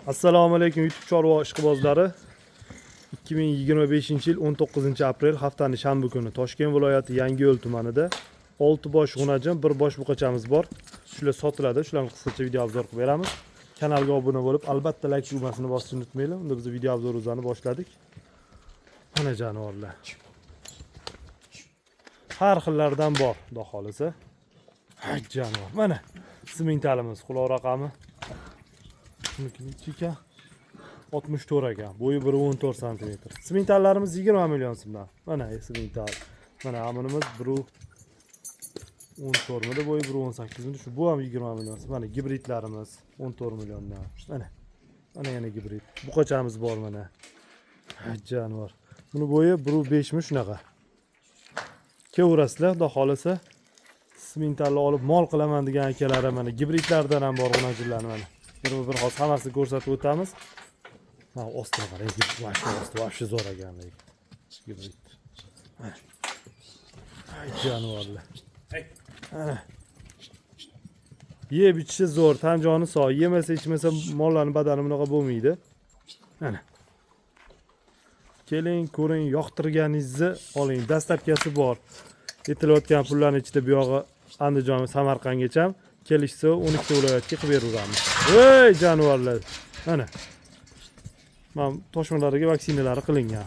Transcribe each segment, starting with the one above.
Assalomu alaykum YouTube chorva ishqibozlari. 2025-yil 19-aprel haftaning shanba kuni Toshkent viloyati Yangiyo'l tumanida 6 bosh g'unajin, 1 bosh buqachamiz bor. Shular sotiladi. Shularni qisqacha video obzor qilib beramiz. Kanalga obuna bo'lib, albatta like tugmasini bosishni unutmanglar. Unda biz video obzorimizni boshladik. Mana jonivorlar. Har xillardan bor, xudo xolisa. Ha jonivor. Mana simentalimiz, quloq raqami 64 ekan. Bo'yi 1.14 cm. Simentallarimiz 20 million so'mdan. Mana simental. Mana amunimiz 1.14 mida, bo'yi 1.18 mida. Shu bu ham 20 million. Mana gibridlarimiz 14 milliondan. Mana yana gibrid. Buqachamiz bor mana. Jonivor. Buni bo'yi 1.5 mi shunaqa. Kevrasizlar, xudo xolisa. Simentalni olib mol qilaman degan akalarim mana gibridlardan ham bor g'unajillarni mana. Bir hozir hammasini ko'rsatib o'tamiz. Mana ostiga qarang, osti zo'r ekan. Gibrid. Ay jonivorlar. Yeb ichishi zo'r, tan joni sog'. Yemasa ichmasa mollarning badani bunaqa bo'lmaydi. Mana. Keling, ko'ring, yoqtirganingizni oling. Dastlabkasi bor. Yetilayotgan pullarning ichida bu yog'i Andijon, Samarqandgacha kelishsa 12 viloyatga qilib beraveramiz. Ey jonivorlar. Mana. Men toshmalariga vaksinalari qilingan.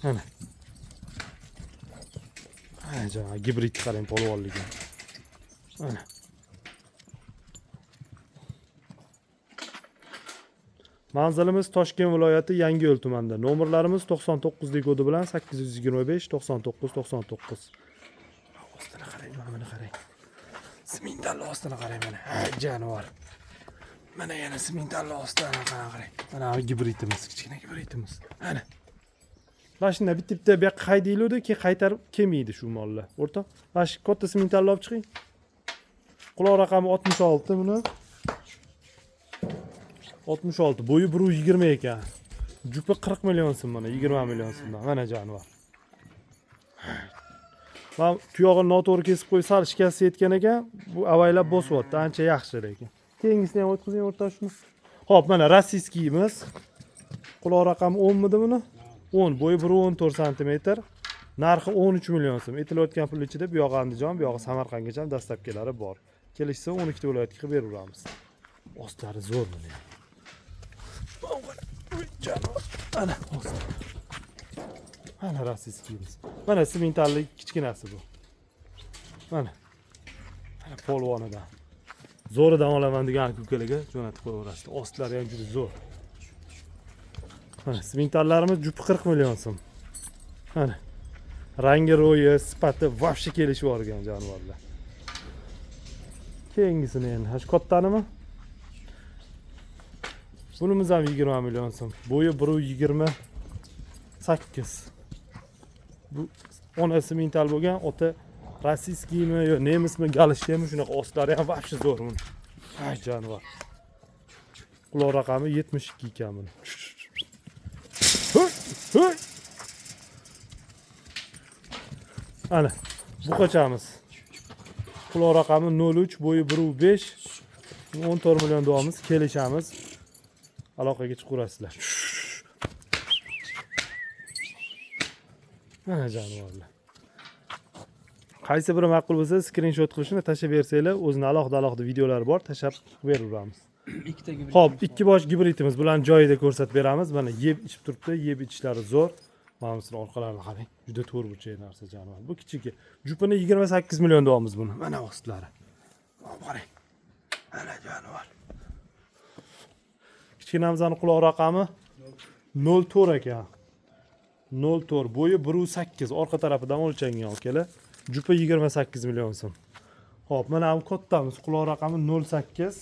Mana. Ay jonivorlar, gibrid qarang, polvonligi. Mana. Manzilimiz Toshkent viloyati Yangiyo'l tumanida. Nomerlarimiz 99 lik kodi bilan 825 99 99. Ostini qarang, mana qarang. Simental ostini qarang mana. Ha, jonivor. Mana yana simental ostini qarang. Mana gibridimiz, kichkina gibridimiz. Mana. Mashina bitta bu yoqqa haydaydi, keyin qaytarib kelmaydi shu mollar. O'rtoq, mana shu katta simentalni olib chiqing. Quloq raqami 66 buni. 66, bo'yi 1.20 ekan. Jupi 40 million so'm mana, 20 million so'mdan. Mana jonivor. Men tuyog'ini noto'g'ri kesib qo'yib, sal shikast yetgan ekan, bu avaylab bosyapti, ancha yaxshi lekin. Kengisini ham o'tkazing o'rtoq shuni. Xo'p, mana rossiyskiyimiz. Quloq raqami 10 midi buni? 10, bo'yi 1.14 cm. Narxi 13 million so'm. Aytilayotgan pul ichida bu yog'i Andijon, bu yog'i Samarqandgacha dastlabkilari bor. Kelishsa 12 viloyatga qilib beraveramiz. Ostlari zo'r mana. Ana osti. Mana rossiyskiyimiz. Mana simentallik kichkinasi bu. Mana polvonidan. Zo'ridan olaman degan ko'kalarga jo'natib qo'yaverasiz. Ostlari ham juda zo'r. Mana simentallarimiz jupi 40 million so'm. Mana rangi, ro'yi, sifati vobshe kelishib o'rgan jonivorlar. Keyingisini endi hash kattanimi? Bunimiz ham 20 million so'm. Bo'yi 1.28. Bu ona simental bo'lgan, ota rossiyskiymi yo nemismi, galishchami shunaqa ostlari ham vobshe zo'r buni. Ay jonivor. Quloq raqami 72 ekan buni. Ana, buqachamiz. Quloq raqami 03, bo'yi 1.5. 14 million davomimiz, kelishamiz. Aloqaga chiqaverasizlar. Mana jonivorlar. Qaysi biri ma'qul bo'lsa, skrinshot qilishni tashlab bersanglar, o'zining alohida videolari bor, tashlab beraveramiz. Ikkita gibrid. Xo'p, 2 bosh gibridimiz. Bularni joyida ko'rsatib beramiz. Mana yeb ichib turibdi, yeb ichishlari zo'r. Mana sizlar orqalarini qarang. Juda to'g'ri burchak narsa jonivor. Bu kichik. Jupini 28 million davomimiz buni. Mana ostlari. Qarang. Mana jonivor. Kichkinamizning quloq raqami 04 ekan. 04, bo'yi 1.8, orqa tarafidan o'lchangan okalar. Jupi 28 million so'm. Xo'p, mana bu kattamiz, quloq raqami 08.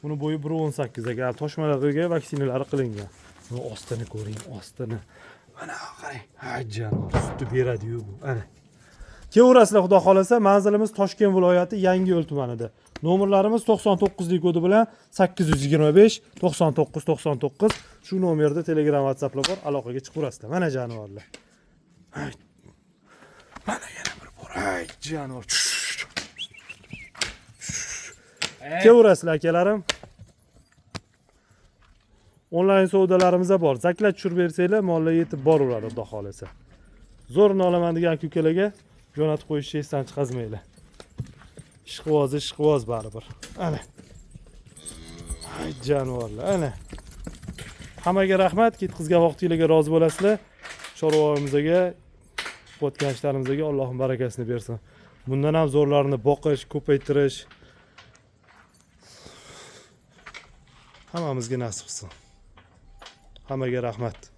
Buni bo'yi 1.18 ekan. Toshmalarga vaksinalari qilingan. Buni ostini ko'ring, ostini. Mana qarang. Ha, jonivor, sutni beradi-yu bu. Ana. Kevrasizlar, xudo xolasa, manzilimiz Toshkent viloyati Yangiyo'l tumanida. Nomerlarimiz 99 lik kodi bilan 825 99 99. Shu nomerda Telegram, WhatsApplar bor, aloqaga chiqaverasizlar. Mana jonivorlar. Mana yana bir bor. Ay, jonivor. Kevrasizlar akalarim. onlayn savdolarimiz ham bor. Zaklab tushirib bersanglar, mollar yetib boraveradi, xudo xolasa. Zo'rini olaman degan ukalarga jo'natib qo'yishni esdan chiqazmanglar. Ishqivoz baribir. Ana. Ay jonivorlar, ana. Hammaga rahmat, ketkizgan vaqtingizga rozi bo'lasizlar. Chorvamizga, qotgan ishlarimizga Allohning barakasini bersin. Bundan ham zo'rlarini boqish, ko'paytirish hammamizga nasib qilsin. Hammaga rahmat.